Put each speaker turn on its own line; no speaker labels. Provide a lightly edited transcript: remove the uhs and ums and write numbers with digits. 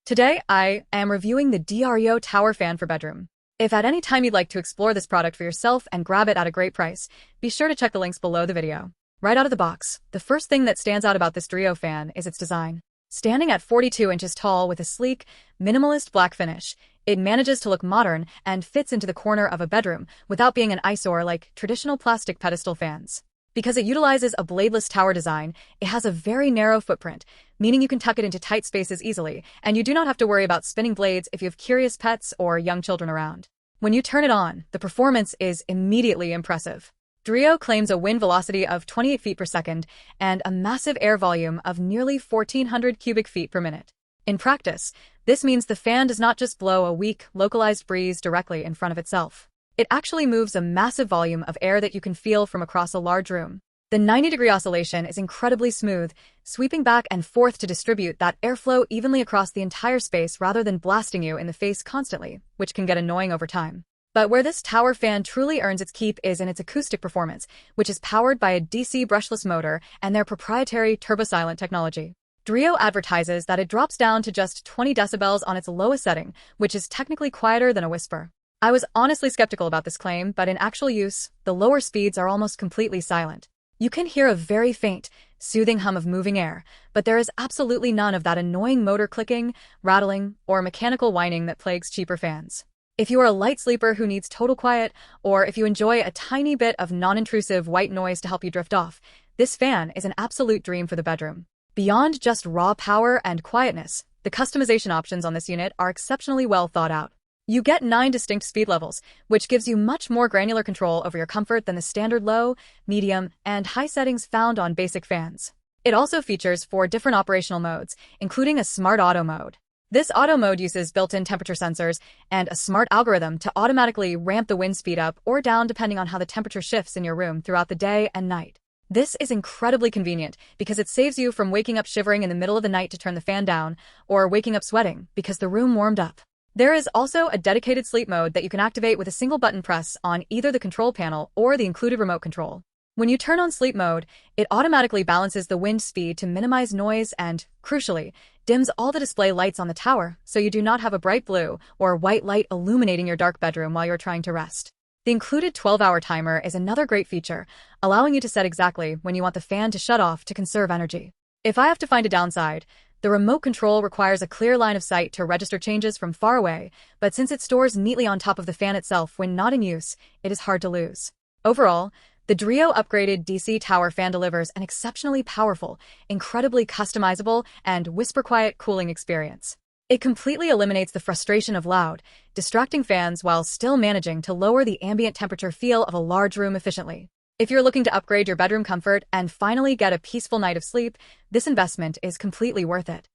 Today, I am reviewing the Dreo Tower Fan for bedroom. If at any time you'd like to explore this product for yourself and grab it at a great price, be sure to check the links below the video. Right out of the box, the first thing that stands out about this Dreo fan is its design. Standing at 42 inches tall with a sleek, minimalist black finish, it manages to look modern and fits into the corner of a bedroom without being an eyesore like traditional plastic pedestal fans. Because it utilizes a bladeless tower design, it has a very narrow footprint, meaning you can tuck it into tight spaces easily, and you do not have to worry about spinning blades if you have curious pets or young children around. When you turn it on, the performance is immediately impressive. Dreo claims a wind velocity of 28 feet per second and a massive air volume of nearly 1,400 cubic feet per minute. In practice, this means the fan does not just blow a weak, localized breeze directly in front of itself. It actually moves a massive volume of air that you can feel from across a large room. The 90-degree oscillation is incredibly smooth, sweeping back and forth to distribute that airflow evenly across the entire space rather than blasting you in the face constantly, which can get annoying over time. But where this tower fan truly earns its keep is in its acoustic performance, which is powered by a DC brushless motor and their proprietary turbo-silent technology. Dreo advertises that it drops down to just 20 decibels on its lowest setting, which is technically quieter than a whisper. I was honestly skeptical about this claim, but in actual use, the lower speeds are almost completely silent. You can hear a very faint, soothing hum of moving air, but there is absolutely none of that annoying motor clicking, rattling, or mechanical whining that plagues cheaper fans. If you are a light sleeper who needs total quiet, or if you enjoy a tiny bit of non-intrusive white noise to help you drift off, this fan is an absolute dream for the bedroom. Beyond just raw power and quietness, the customization options on this unit are exceptionally well thought out. You get 9 distinct speed levels, which gives you much more granular control over your comfort than the standard low, medium, and high settings found on basic fans. It also features 4 different operational modes, including a smart auto mode. This auto mode uses built-in temperature sensors and a smart algorithm to automatically ramp the wind speed up or down depending on how the temperature shifts in your room throughout the day and night. This is incredibly convenient because it saves you from waking up shivering in the middle of the night to turn the fan down, or waking up sweating because the room warmed up. There is also a dedicated sleep mode that you can activate with a single button press on either the control panel or the included remote control. When you turn on sleep mode, it automatically balances the wind speed to minimize noise and, crucially, dims all the display lights on the tower so you do not have a bright blue or white light illuminating your dark bedroom while you're trying to rest. The included 12-hour timer is another great feature, allowing you to set exactly when you want the fan to shut off to conserve energy. If I have to find a downside, the remote control requires a clear line of sight to register changes from far away, but since it stores neatly on top of the fan itself when not in use, it is hard to lose. Overall, the Dreo upgraded DC tower fan delivers an exceptionally powerful, incredibly customizable, and whisper-quiet cooling experience. It completely eliminates the frustration of loud, distracting fans while still managing to lower the ambient temperature feel of a large room efficiently. If you're looking to upgrade your bedroom comfort and finally get a peaceful night of sleep, this investment is completely worth it.